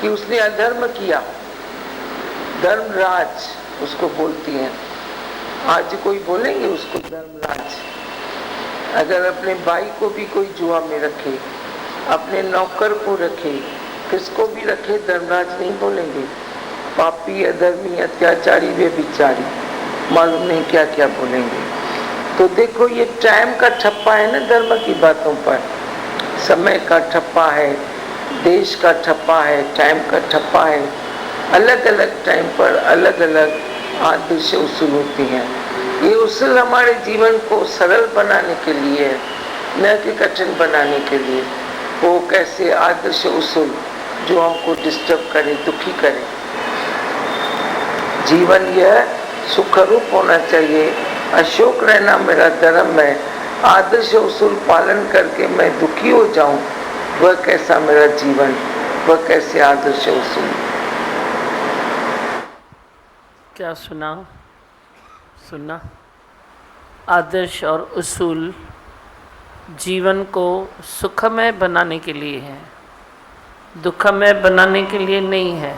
कि उसने अधर्म किया, धर्मराज उसको बोलती हैं। आज कोई बोलेंगे उसको धर्मराज? अगर अपने भाई को भी कोई जुआ में रखे, अपने नौकर को रखे, किसको भी रखे, धर्मराज नहीं बोलेंगे। पापी, अधर्मी, अत्याचारी, व्यभिचारी, मालूम नहीं क्या क्या बोलेंगे। तो देखो ये टाइम का ठप्पा है ना धर्म की बातों पर। समय का ठप्पा है, देश का ठप्पा है, टाइम का ठप्पा है। अलग अलग टाइम पर अलग अलग आदर्श उसूल होती हैं। ये उसूल हमारे जीवन को सरल बनाने के लिए है, न कि कठिन बनाने के लिए। वो कैसे आदर्श उसूल जो हमको डिस्टर्ब करे, दुखी करे। जीवन यह सुखरूप होना चाहिए, अशोक रहना मेरा धर्म है। आदर्श उसूल पालन करके मैं दुखी हो जाऊं, वह कैसा मेरा जीवन, वह कैसे आदर्श उसूल। क्या सुना? आदर्श और उसूल जीवन को सुखमय बनाने के लिए है, दुखमय बनाने के लिए नहीं है।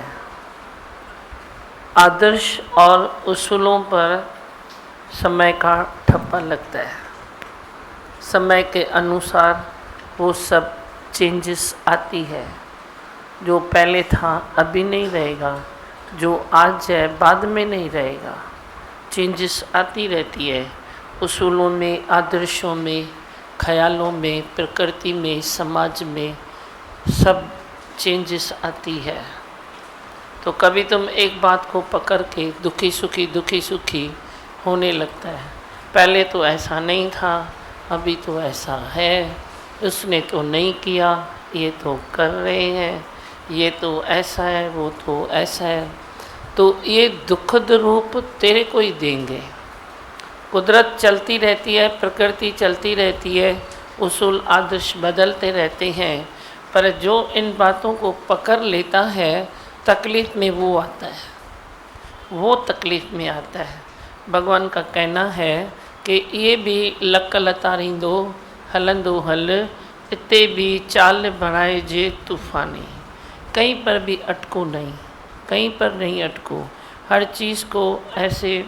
आदर्श और उसूलों पर समय का ठप्पा लगता है। समय के अनुसार वो सब चेंजेस आती है। जो पहले था अभी नहीं रहेगा, जो आज है बाद में नहीं रहेगा। चेंजेस आती रहती है उसूलों में, आदर्शों में, ख्यालों में, प्रकृति में, समाज में, सब चेंजेस आती है। तो कभी तुम एक बात को पकड़ के दुखी सुखी होने लगता है। पहले तो ऐसा नहीं था, अभी तो ऐसा है। उसने तो नहीं किया, ये तो कर रहे हैं, ये तो ऐसा है, वो तो ऐसा है। तो ये दुखद रूप तेरे को ही देंगे। कुदरत चलती रहती है, प्रकृति चलती रहती है, उसूल आदर्श बदलते रहते हैं। पर जो इन बातों को पकड़ लेता है, तकलीफ़ में वो आता है, वो तकलीफ़ में आता है। भगवान का कहना है कि ये भी लक लतारींदो हलंदो हल, इते भी चाल बढ़ाए जे तूफ़ानी। कहीं पर भी अटको नहीं, कहीं पर नहीं अटको। हर चीज़ को ऐसे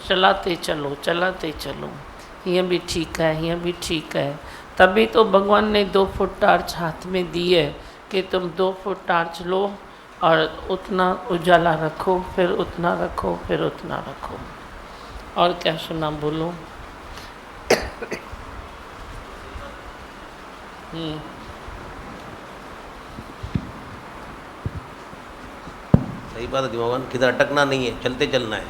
चलाते चलो। ये भी ठीक है, ये भी ठीक है। तभी तो भगवान ने 2 फुट टार्च हाथ में दी है कि तुम 2 फुट टार्च लो और उतना उजाला रखो, फिर उतना रखो, फिर उतना रखो। और क्या सुना, बोलो। सही बात है दिमाग, किधर अटकना नहीं है, चलते चलना है।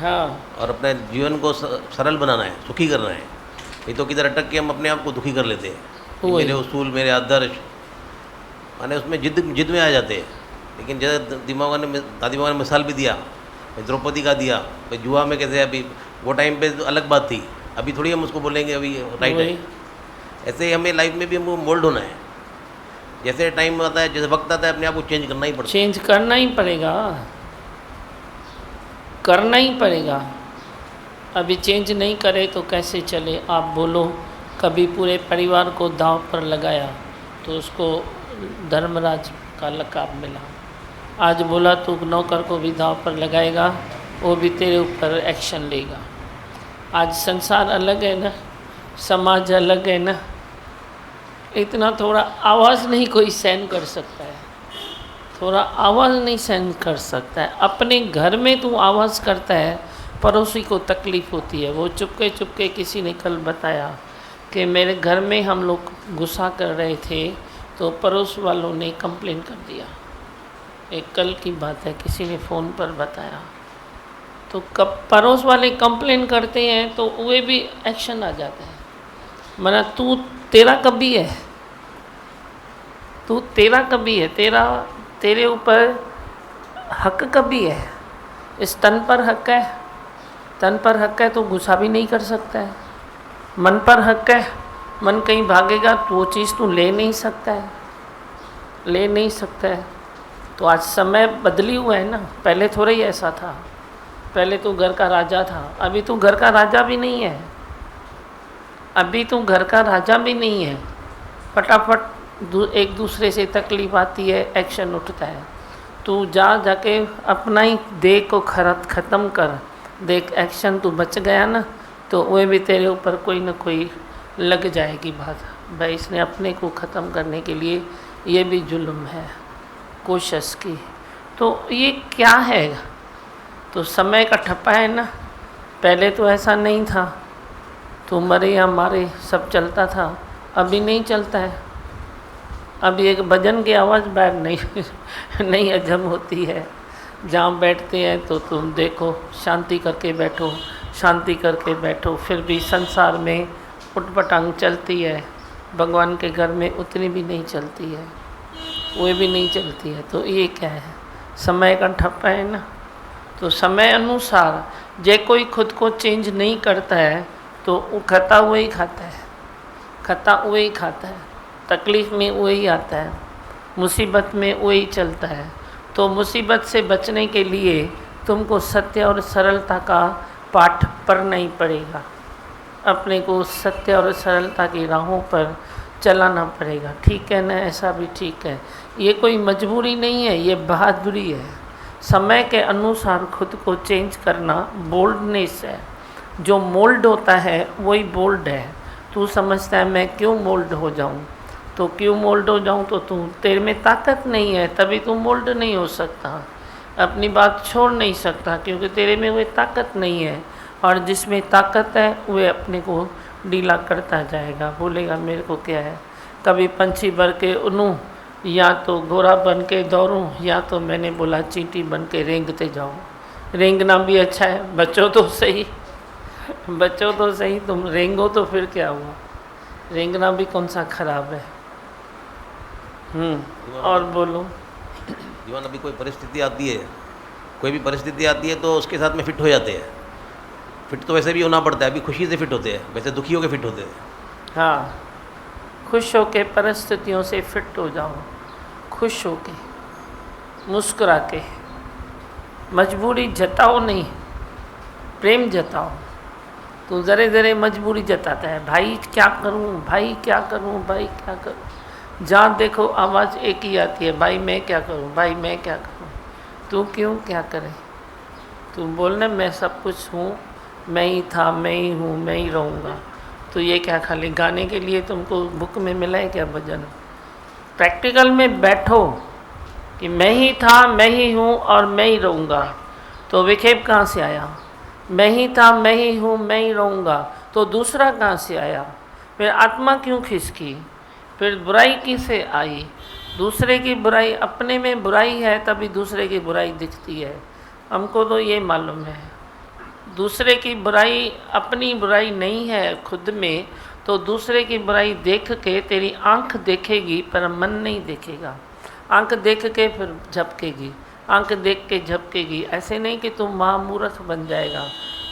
हाँ, और अपने जीवन को सरल बनाना है, सुखी करना है। नहीं तो किधर अटक के हम अपने आप को दुखी कर लेते हैं कि मेरे उसूल, मेरे आदर्श, माने उसमें जिद में आ जाते हैं। लेकिन जैसे दादी माँ ने मिसाल भी दिया, द्रौपदी का दिया, भाई जुआ में कैसे, अभी वो टाइम पे अलग बात थी, अभी थोड़ी हम उसको बोलेंगे अभी राइट है। ऐसे ही हमें लाइफ में भी हमको मोल्ड होना है। जैसे टाइम आता है, जैसे वक्त आता है, अपने आप को चेंज करना ही पड़ता है। चेंज करना ही पड़ेगा, करना ही पड़ेगा। अभी चेंज नहीं करे तो कैसे चले, आप बोलो। कभी पूरे परिवार को दांव पर लगाया तो उसको धर्मराज का लकाब मिला। आज बोला तू नौकर को भी दांव पर लगाएगा, वो भी तेरे ऊपर एक्शन लेगा। आज संसार अलग है ना, समाज अलग है ना। इतना थोड़ा आवाज़ नहीं कोई सहन कर सकता है, थोड़ा आवाज़ नहीं सहन कर सकता है। अपने घर में तू आवाज़ करता है, पड़ोसी को तकलीफ़ होती है। वो चुपके किसी ने कल बताया कि मेरे घर में हम लोग गुस्सा कर रहे थे तो पड़ोस वालों ने कंप्लेन कर दिया। एक कल की बात है, किसी ने फ़ोन पर बताया। तो कब पड़ोस वाले कंप्लेन करते हैं तो वे भी एक्शन आ जाता है। मना तू तेरा कभी है, तू तेरा कभी है, तेरे ऊपर हक कभी है। इस तन पर हक है, तन पर हक है तो गुस्सा भी नहीं कर सकता है। मन पर हक है, मन कहीं भागेगा तो वो चीज़ तू ले नहीं सकता है, ले नहीं सकता है। तो आज समय बदली हुआ है ना, पहले थोड़ा ही ऐसा था। पहले तू घर का राजा था, अभी तू घर का राजा भी नहीं है, अभी तू घर का राजा भी नहीं है। फटाफट एक दूसरे से तकलीफ आती है, एक्शन उठता है। तू जाके अपना ही देह को ख़त्म कर। देख एक्शन तू बच गया ना, तो वह भी तेरे ऊपर कोई ना कोई लग जाएगी बात। भाई इसने अपने को ख़त्म करने के लिए ये भी जुल्म है कोशिश की। तो ये क्या है? तो समय का ठप्पा है ना। पहले तो ऐसा नहीं था, तो मरे या मारे सब चलता था, अभी नहीं चलता है। अभी एक भजन की आवाज़ बैठ नहीं हजम होती है। जहाँ बैठते हैं तो तुम देखो शांति करके बैठो, शांति करके बैठो, फिर भी संसार में उटपटांग चलती है। भगवान के घर में उतनी भी नहीं चलती है, वो भी नहीं चलती है। तो ये क्या है? समय का ठप्पा है ना। तो समय अनुसार जे कोई खुद को चेंज नहीं करता है तो वो खाता हुआ ही खाता है, खाता हुआ ही खाता है। तकलीफ़ में वही आता है, मुसीबत में वही चलता है। तो मुसीबत से बचने के लिए तुमको सत्य और सरलता का पाठ पढ़ना ही पड़ेगा। अपने को सत्य और सरलता की राहों पर चलाना पड़ेगा। ठीक है ना? ऐसा भी ठीक है। ये कोई मजबूरी नहीं है, ये बहादुरी है। समय के अनुसार खुद को चेंज करना बोल्डनेस है। जो मोल्ड होता है वही बोल्ड है। तू समझता है मैं क्यों मोल्ड हो जाऊं? तो क्यों मोल्ड हो जाऊं? तो तू तेरे में ताकत नहीं है, तभी तू मोल्ड नहीं हो सकता। अपनी बात छोड़ नहीं सकता क्योंकि तेरे में वो ताकत नहीं है। और जिसमें ताकत है वह अपने को ढीला करता जाएगा, बोलेगा मेरे को क्या है। कभी पंछी भर के उड़ूं, या तो घोड़ा बन के दौड़ूं, या तो मैंने बोला चींटी बन के रेंगते जाऊं। रेंगना भी अच्छा है, बचो तो सही, बचो तो सही। तुम रेंगो तो फिर क्या हुआ? रेंगना भी कौन सा खराब है। और बोलो। जीवन अभी कोई परिस्थिति आती है, कोई भी परिस्थिति आती है तो उसके साथ में फिट हो जाते हैं। फिट तो वैसे भी होना पड़ता है। अभी खुशी से फिट होते हैं, वैसे दुखी होकर फिट होते हैं। हाँ, खुश होके परिस्थितियों से फिट हो जाओ, खुश होके, मुस्कुरा के। मजबूरी जताओ नहीं, प्रेम जताओ। तो ज़रे ज़रे मजबूरी जताता है, भाई क्या करूं, भाई क्या करूं, भाई क्या करूं। जहाँ देखो आवाज़ एक ही आती है, भाई मैं क्या करूं, भाई मैं क्या करूं। तू क्यों क्या करे? तू बोलना मैं सब कुछ हूँ, मैं ही था, मैं ही हूँ, मैं ही रहूँगा। तो ये क्या खाली गाने के लिए तुमको बुक में मिला है क्या भजन? प्रैक्टिकल में बैठो कि मैं ही था, मैं ही हूँ और मैं ही रहूँगा। तो विक्षेप कहाँ से आया? मैं ही था, मैं ही हूँ, मैं ही रहूँगा। तो दूसरा कहाँ से आया? फिर आत्मा क्यों खिसकी? फिर बुराई किसे आई? दूसरे की बुराई, अपने में बुराई है तभी दूसरे की बुराई दिखती है। हमको तो ये मालूम है, दूसरे की बुराई अपनी बुराई नहीं है खुद में। तो दूसरे की बुराई देख के तेरी आंख देखेगी पर मन नहीं देखेगा। आंख देख के फिर झपकेगी, आंख देख के झपकेगी। ऐसे नहीं कि तुम महामूर्ख बन जाएगा,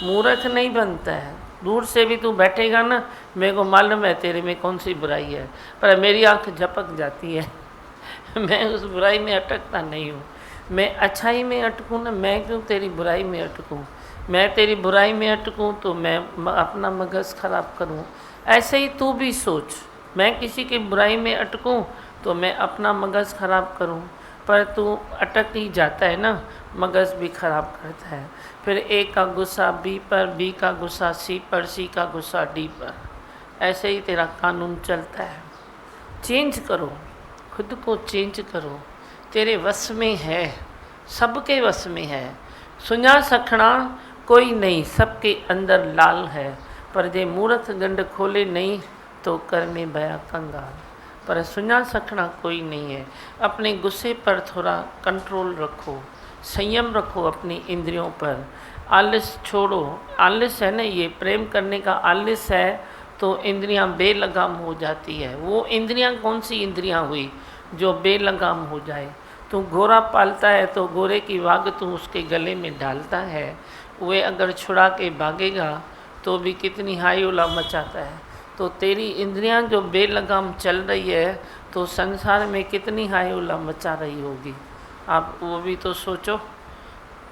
मूर्ख नहीं बनता है। दूर से भी तू बैठेगा ना, मेरे को मालूम है तेरे में कौन सी बुराई है, पर मेरी आंख झपक जाती है। मैं उस बुराई में अटकता नहीं हूँ, मैं अच्छाई में अटकूँ ना। मैं क्यों तेरी बुराई में अटकूँ? मैं तेरी बुराई में अटकूँ तो मैं अपना मगज़ ख़राब करूँ। ऐसे ही तू भी सोच, मैं किसी की बुराई में अटकूँ तो मैं अपना मगज़ ख़राब करूँ। पर तू अटक ही जाता है ना, मगज़ भी ख़राब करता है। फिर ए का गुस्सा बी पर, बी का गुस्सा सी पर, सी का गुस्सा डी पर। ऐसे ही तेरा कानून चलता है। चेंज करो, खुद को चेंज करो। तेरे वश में है, सबके वश में है। सुना सखना कोई नहीं, सबके अंदर लाल है। पर जे मूर्ख गंड खोले नहीं तो कर में भया कंगाल। पर सुना सखना कोई नहीं है। अपने गुस्से पर थोड़ा कंट्रोल रखो, संयम रखो अपनी इंद्रियों पर। आलस छोड़ो, आलस है ना, ये प्रेम करने का आलस है तो इंद्रियां बेलगाम हो जाती है। वो इंद्रियां कौन सी इंद्रियां हुई जो बेलगाम हो जाए? तू घोड़ा पालता है तो घोड़े की वाग तू उसके गले में डालता है, वे अगर छुड़ा के भागेगा तो भी कितनी हाई उला मचाता है। तो तेरी इंद्रियां जो बेलगाम चल रही है तो संसार में कितनी हाई उला मचा रही होगी। आप वो भी तो सोचो,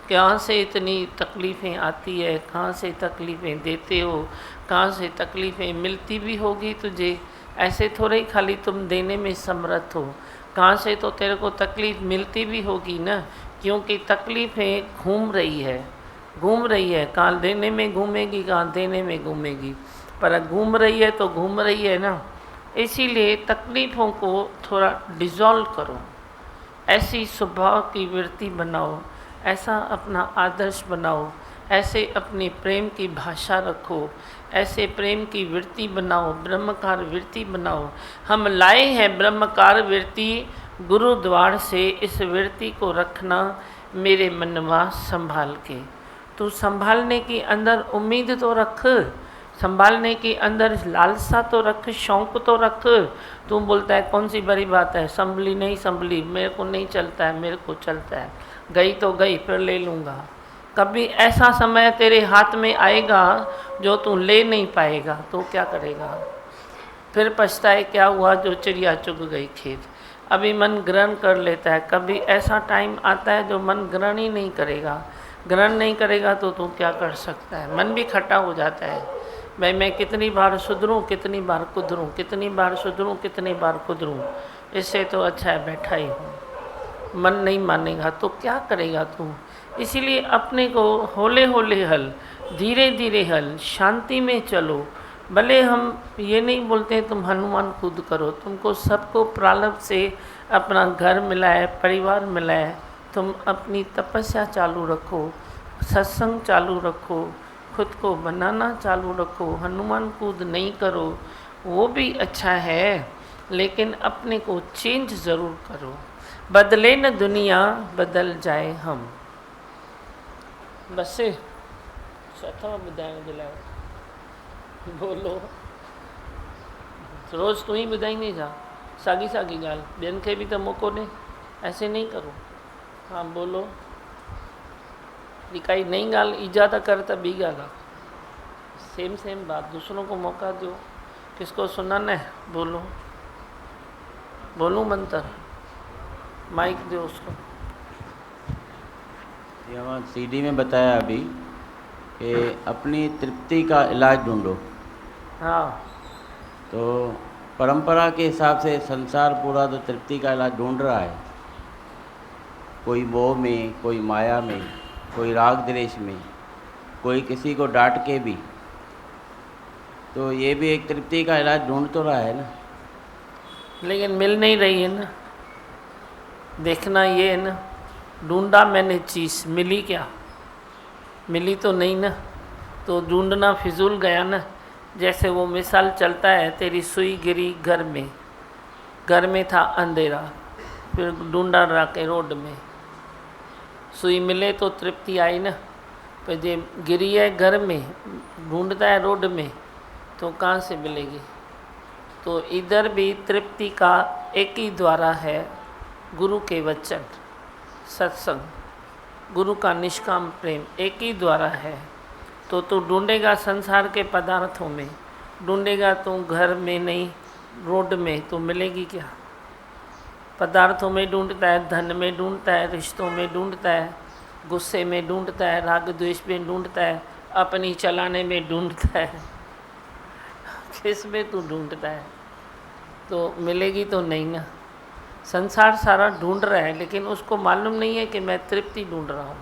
कहाँ से इतनी तकलीफ़ें आती है, कहाँ से तकलीफ़ें देते हो, कहाँ से तकलीफ़ें मिलती भी होगी तुझे। ऐसे थोड़े ही खाली तुम देने में समर्थ हो, कहाँ से तो तेरे को तकलीफ़ मिलती भी होगी ना, क्योंकि तकलीफ़ें घूम रही है, कहाँ देने में घूमेगी, कहाँ देने में घूमेगी, पर घूम रही है तो घूम रही है ना। इसीलिए तकलीफ़ों को थोड़ा डिज़ोल्व करो, ऐसी स्वभाव की वृत्ति बनाओ, ऐसा अपना आदर्श बनाओ, ऐसे अपने प्रेम की भाषा रखो, ऐसे प्रेम की वृत्ति बनाओ, ब्रह्मकार वृत्ति बनाओ। हम लाए हैं ब्रह्मकार वृत्ति गुरुद्वार से, इस वृत्ति को रखना मेरे मनवा संभाल के। तो संभालने की अंदर उम्मीद तो रख, संभालने की अंदर लालसा तो रख, शौक़ तो रख। तू बोलता है कौन सी बड़ी बात है, संभली नहीं संभली, मेरे को नहीं चलता है, मेरे को चलता है, गई तो गई, फिर ले लूँगा। कभी ऐसा समय तेरे हाथ में आएगा जो तू ले नहीं पाएगा, तो क्या करेगा? फिर पछताए क्या हुआ जो चिड़िया चुग गई खेत। अभी मन ग्रहण कर लेता है, कभी ऐसा टाइम आता है जो मन ग्रहण ही नहीं करेगा। ग्रहण नहीं करेगा तो तू क्या कर सकता है? मन भी खट्टा हो जाता है, भाई मैं कितनी बार सुधरूं, कितनी बार कुदरूं, कितनी बार सुधरूं, कितनी बार कुदरूं, इससे तो अच्छा है बैठा ही हूँ। मन नहीं मानेगा तो क्या करेगा तू? इसीलिए अपने को होले होले हल, धीरे धीरे हल, शांति में चलो। भले हम ये नहीं बोलते तुम हनुमान खुद करो, तुमको सबको प्रारब्ध से अपना घर मिला है, परिवार मिला है, तुम अपनी तपस्या चालू रखो, सत्संग चालू रखो, खुद को बनाना चालू रखो। हनुमान कूद नहीं करो वो भी अच्छा है, लेकिन अपने को चेंज ज़रूर करो। बदले न दुनिया बदल जाए हम। बस अथवा ॿुधाइण जे लाइ बोलो, रोज़ तू ही ॿुधाईंदी जा साॻी साॻी ॻाल्हि, ॿियनि खे बि त मौक़ो ॾे, ऐसे नहीं करो। हाँ बोलो, काई नई ॻाल्हि ईजाद कर त ॿी ॻाल्हि आहे, सेम बात, दूसरों को मौका दो। किसको सुनाना है? बोलो, बोलूं मंत्र, माइक दो उसको। ये वहाँ सीडी में बताया अभी कि अपनी तृप्ति का इलाज ढूंढो। हाँ, तो परंपरा के हिसाब से संसार पूरा तो तृप्ति का इलाज ढूंढ रहा है, कोई मोह में, कोई माया में, कोई राग द्वेष में, कोई किसी को डांट के भी। तो ये भी एक तृप्ति का इलाज ढूंढ तो रहा है ना, लेकिन मिल नहीं रही है ना। देखना ये है ना, ढूंढा मैंने चीज़, मिली क्या? मिली तो नहीं ना, तो ढूंढना फिजूल गया ना। जैसे वो मिसाल चलता है, तेरी सुई गिरी घर में था अंधेरा, फिर ढूंढा रखे रोड में, सुई मिले तो तृप्ति आई ना। पर जे गिरी है घर में, ढूंढता है रोड में, तो कहाँ से मिलेगी? तो इधर भी तृप्ति का एक ही द्वारा है, गुरु के वचन, सत्संग, गुरु का निष्काम प्रेम एक ही द्वारा है। तो तू ढूंढेगा संसार के पदार्थों में, ढूंढेगा तो घर में नहीं, रोड में, तो मिलेगी क्या? पदार्थों में ढूंढता है, धन में ढूंढता है, रिश्तों में ढूंढता है, गुस्से में ढूंढता है, राग द्वेष में ढूंढता है, अपनी चलाने में ढूंढता है, किस में तू ढूंढता है? तो मिलेगी तो नहीं ना। संसार सारा ढूंढ रहा है, लेकिन उसको मालूम नहीं है कि मैं तृप्ति ढूंढ रहा हूँ।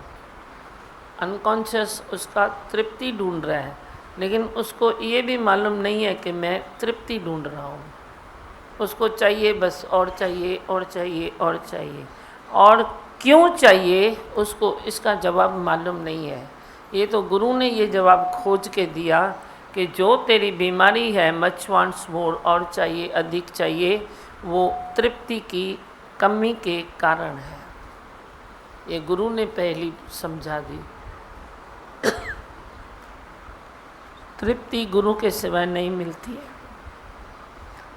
अनकॉन्शियस उसका तृप्ति ढूंढ रहा है, लेकिन उसको ये भी मालूम नहीं है कि मैं तृप्ति ढूंढ रहा हूँ। उसको चाहिए बस, और चाहिए और चाहिए और चाहिए, और क्यों चाहिए उसको इसका जवाब मालूम नहीं है। ये तो गुरु ने ये जवाब खोज के दिया कि जो तेरी बीमारी है, मच वांट्स मोर, और चाहिए, अधिक चाहिए, वो तृप्ति की कमी के कारण है। ये गुरु ने पहली समझा दी। तृप्ति गुरु के सिवाय नहीं मिलती है।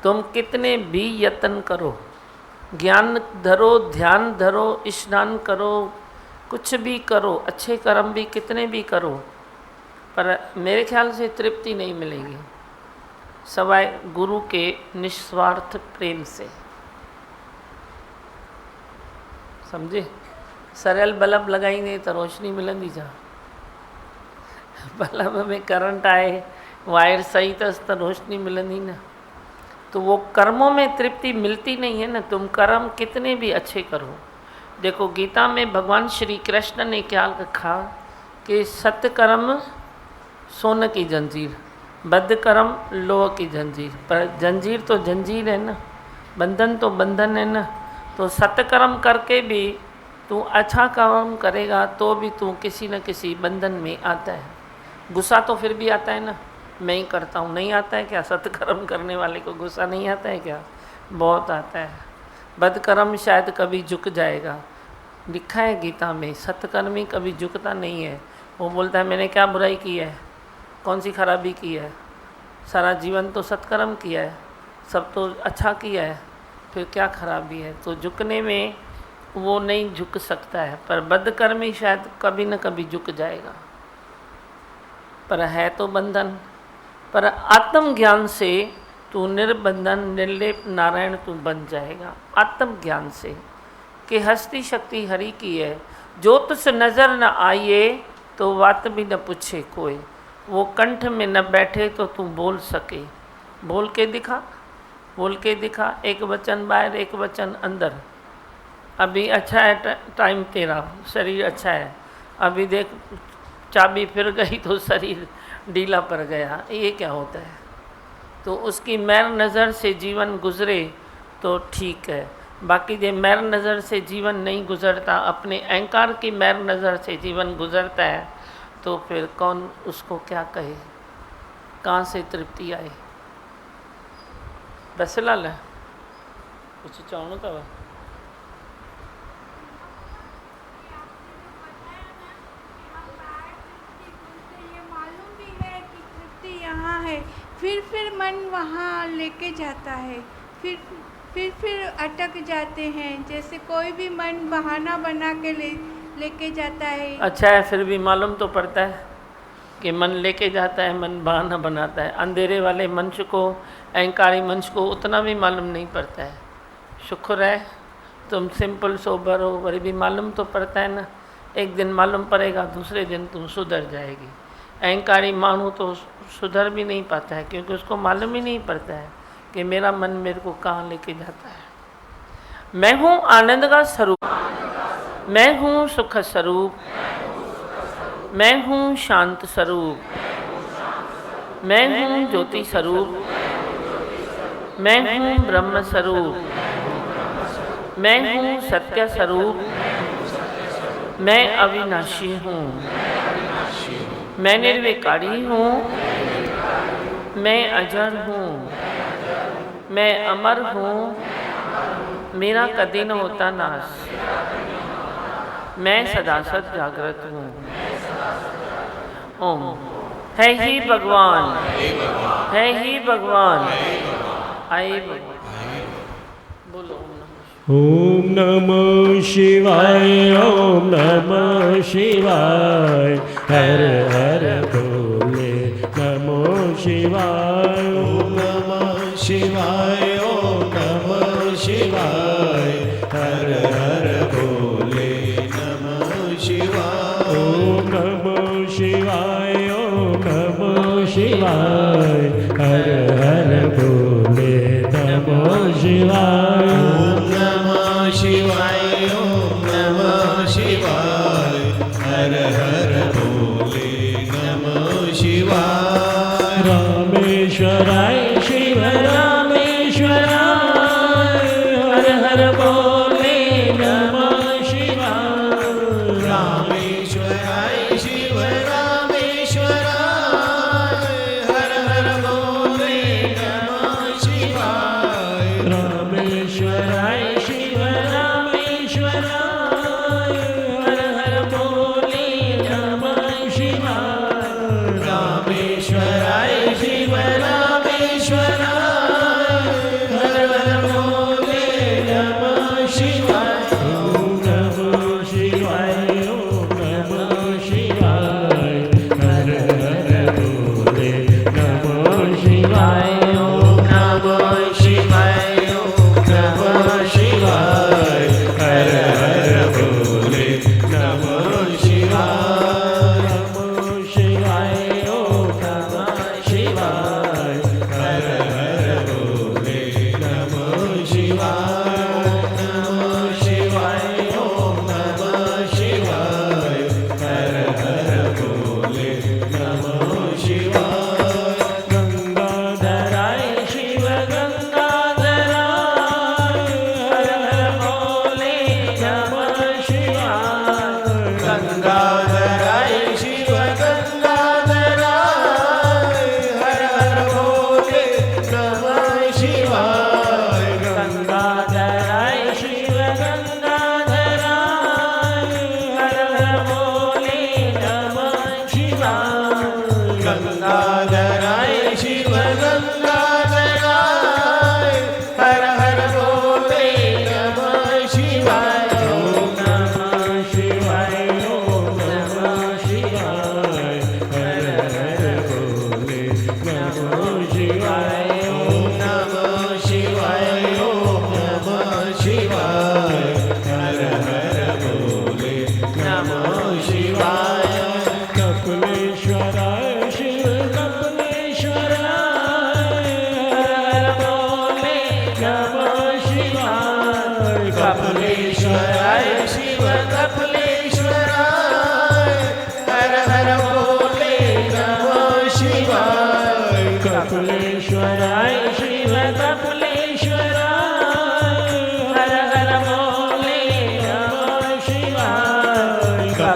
तुम कितने भी यत्न करो, ज्ञान धरो, ध्यान धरो, स्नान करो, कुछ भी करो, अच्छे कर्म भी कितने भी करो, पर मेरे ख्याल से तृप्ति नहीं मिलेगी सवाए गुरु के निस्वार्थ प्रेम से। समझे? सरल बल्ब लगाई तो रोशनी मिलंदी जा, बल्ब में करंट आए, वायर सही अथसि त रोशनी मिलंदी न। तो तो वो कर्मों में तृप्ति मिलती नहीं है ना, तुम कर्म कितने भी अच्छे करो। देखो गीता में भगवान श्री कृष्ण ने क्या लिखा कि सत्कर्म सोने की जंजीर, बद्ध कर्म लोह की जंजीर। पर जंजीर तो जंजीर है ना, बंधन तो बंधन है ना। तो सत्कर्म करके भी तू अच्छा कर्म करेगा तो भी तू किसी न किसी बंधन में आता है। गुस्सा तो फिर भी आता है ना, मैं ही करता हूँ, नहीं आता है क्या? सत्कर्म करने वाले को गुस्सा नहीं आता है क्या? बहुत आता है। बदकर्म शायद कभी झुक जाएगा, लिखा है गीता में, सत्कर्मी कभी झुकता नहीं है। वो बोलता है मैंने क्या बुराई की है, कौन सी खराबी की है, सारा जीवन तो सत्कर्म किया है, सब तो अच्छा किया है, फिर क्या खराबी है? तो झुकने में वो नहीं झुक सकता है। पर बदकर्मी शायद कभी न कभी झुक जाएगा, पर है तो बंधन। पर आत्मज्ञान से तू निर्बंधन निर्लेप नारायण तू बन जाएगा। आत्मज्ञान से कि हस्ती शक्ति हरि की है, जो तुझ नज़र न आइए तो बात भी न पूछे कोई। वो कंठ में न बैठे तो तू बोल सके, बोल के दिखा, बोल के दिखा। एक वचन बाहर एक वचन अंदर। अभी अच्छा है टाइम तेरा, शरीर अच्छा है, अभी देख चाबी फिर गई तो शरीर ढीला पड़ गया, ये क्या होता है? तो उसकी मैर नज़र से जीवन गुजरे तो ठीक है, बाकी जो मैर नज़र से जीवन नहीं गुजरता, अपने अहंकार की मैर नज़र से जीवन गुजरता है, तो फिर कौन उसको क्या कहे, कहाँ से तृप्ति आए? बस लाल कुछ चाहूँ का यहाँ है, फिर मन वहाँ लेके जाता है, फिर अटक जाते हैं। जैसे कोई भी मन बहाना बना के लेके जाता है। अच्छा है, फिर भी मालूम तो पड़ता है कि मन लेके जाता है, मन बहाना बनाता है। अंधेरे वाले मनुष्य को, अहंकारी मनुष्य को उतना भी मालूम नहीं पड़ता है। शुक्र है तुम सिंपल सोबर हो, वही भी मालूम तो पड़ता है ना। एक दिन मालूम पड़ेगा, दूसरे दिन तुम सुधर जाएगी। अहंकारी मानू तो सुधर भी नहीं पाता है, क्योंकि उसको मालूम ही नहीं पड़ता है कि मेरा मन मेरे को कहाँ लेके जाता है। मैं हूँ आनंद का स्वरूप, मैं हूँ सुख स्वरूप, मैं हूँ शांत स्वरूप, मैं हूँ ज्योति स्वरूप, मैं हूँ ब्रह्म स्वरूप, मैं हूँ सत्य स्वरूप, मैं अविनाशी हूँ, मैं निर्विकारी हूँ, मैं अजर हूँ, मैं अमर हूँ, मेरा कभी न होता नाश, मैं सदा सत जागृत हूँ। ओम है ही भगवान, है ही भगवान, आए भगवान। बोलो ओम नमः शिवाय, ओम नमः शिवाय, हर हर बोले नमो शिवाय। ओम नमः शिवाय, ओम नमः शिवाय, हर हर बोले नमः शिवाय। ओम नमः शिवाय, ओम नमः शिवाय, हर हर बोले नमः शिवाय। शिवाय, ओम नमः शिवाय, हर हर बोले नमः शिवाय। रामेश्वराय शिव रामेश्वराय, हर हर बोले नमः शिवाय। रामेश्वराय शिव रामेश्वराय, हर हर बोले नमः शिवाय। रामेश्वराय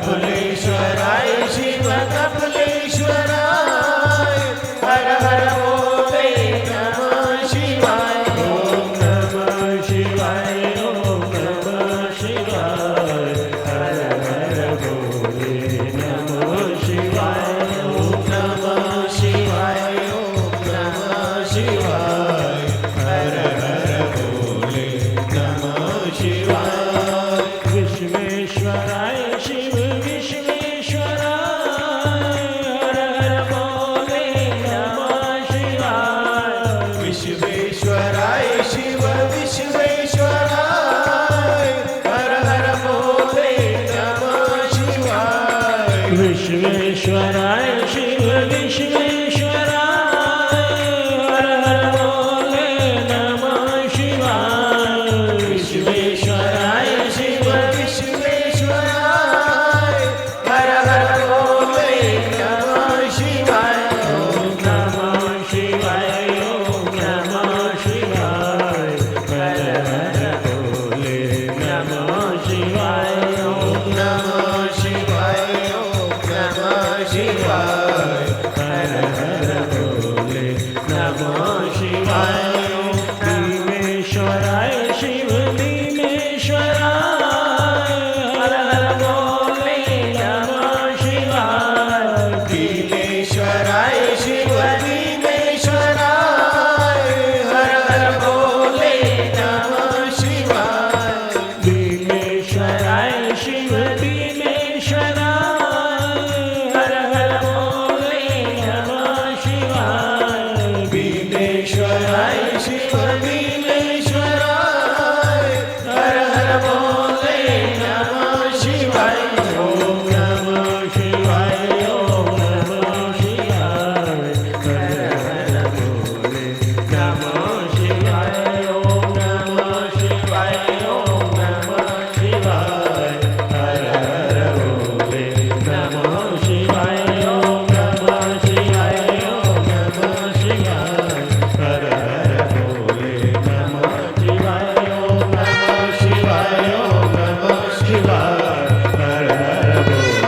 कपिलेश्वराय शिव कपिलेश्वराय हर हर भोले नमः शिवाय ओम नमः शिवाय ओम नमः शिवाय हर हर भोले नमः शिवाय ओम नमः शिवाय ओम नमः शिवाय हर हर भोले नमः शिवाय विश्वेश्वराय शिव विश्वेश्वराय हर हर भोले नमः शिवाय विश्वेश्वराय शिव विश्वेश्वराय हर हर भोले नमः शिवाय विश्वेश्वराय शिव विश्वेश्वराय हर हर भोले नमः शिवाय विश्वेश्वराय शिव विश्वेश्वराय हर हर भोले नमः शिवाय ओम नमः शिवाय ओम नमः शिवाय हर हर भोले नमः शिवाय ओम नमः शिवाय ओम नमः शिवाय हर हर भोले नमः शिवाय भीमेश्वराय शिव भीमेश्वराय हर हर भोले नमः शिवाय भीमेश्वराय शिव भीमेश्वराय हर हर भोले नमः शिवाय भीमेश्वराय शिव भीमेश्वराय हर हर भोले नमः शिवाय भीमेश्वराय शिव भीमेश्वराय हर हर भोले नमः शिवाय ओम नमः शिवाय ओम नमः शिवाय हर हर भोले नमः शिवाय ओम नमः शिवाय ओम नमः शिवाय हर हर भोले नमः शिवाय ओम नमः शिवाय ओम नमः शिवाय हर हर भोले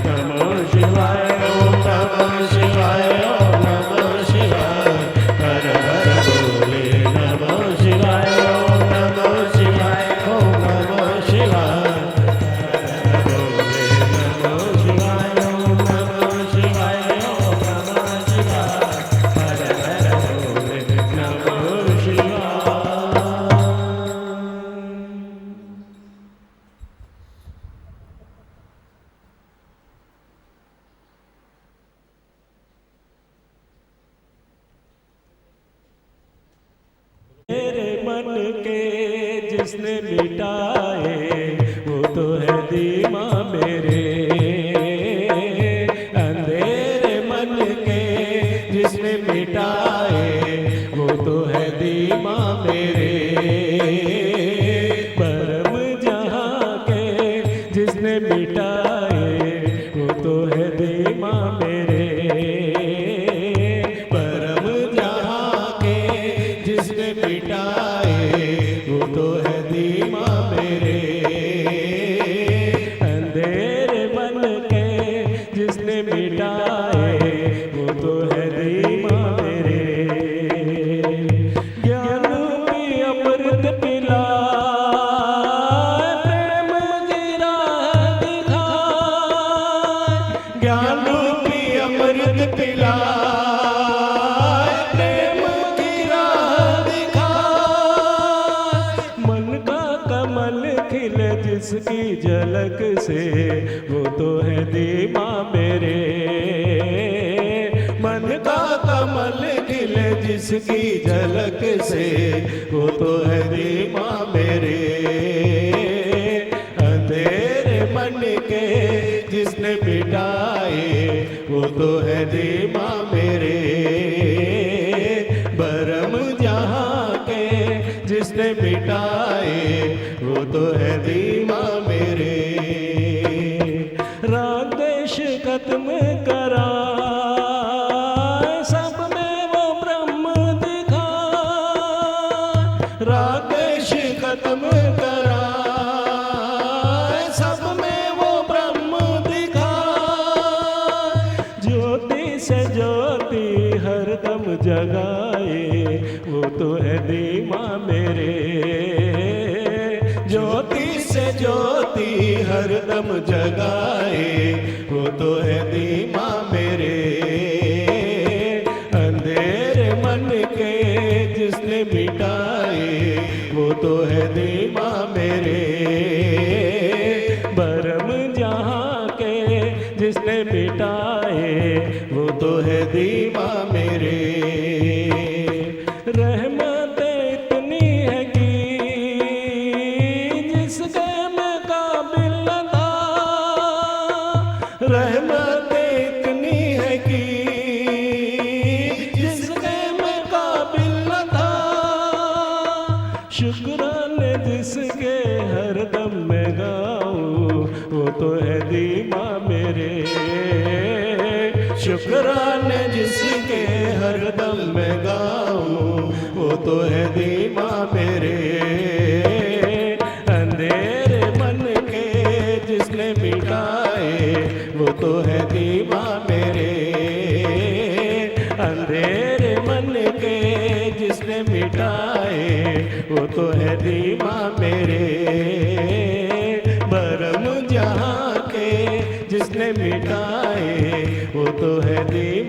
नमः शिवाय ओम नमः शिवाय ओम नमः शिवाय हर हर भोले नमः शिवाय ओम नमः शिवाय ओम नमः शिवाय हर हर भोले नमः शिवाय ओम नमः शिवाय ओम नमः शिवाय मेरे मन के जिसने मिटाए वो तो है दीमा मेरे अंधेरे मन के जिसने मिटाए वो तो है दीमा मेरे परम जहाँ के जिसने मिटाए वो तो है दीमा मेरे परम जहाँ के जिसने मिटाए वो तो है दीमा मेरे अंधेरे मन के जिसने मिटाए वो तो है दीमा मेरे ज्ञान की अमृत पिला प्रेम की राह दिखा ज्ञान की अमृत पिला प्रेम की राह दिखा मन का कमल खिले जिसकी झलक से वो तो है दीमा मेरे मन का कमल खिले जिसकी झलक से वो तो है दीमा मेरे अंधेरे मन के जिसने मिटाए वो तो है दीमा मेरे बरम जहाँ के जिसने मिटाए वो तो है दीमा मेरे राग देश खत्म करा सब में वो ब्रह्म दिखा रागेश खत्म करा सब में वो ब्रह्म जगाए वो तो है दीमा मेरे। ज्योति से ज्योति हरदम जगाए वो तो है दीमा मेरे। अंधेरे मन के जिसने मिटाए वो तो है दीमा मेरे। भरम जहाँ के जिसने मिटाए वो तो है दीमा मेरे। रहमत इतनी है कि जिसके मैं काबिल न था। रहमत इतनी है कि जिसके मैं काबिल न था। शुक्राने जिसके हरदम मैं गाऊं वो तो है दीमा मेरे। शुक्राने जिसके हरदम मैं गाऊं वो तो है दीमा मेरे। अंधेरे मन के जिसने मिटाए वो तो है दीमा मेरे। अंधेरे मन के जिसने मिटाए वो तो है दीमा मेरे। भरम जहाँ के जिसने मिटाए वो तो है दीमा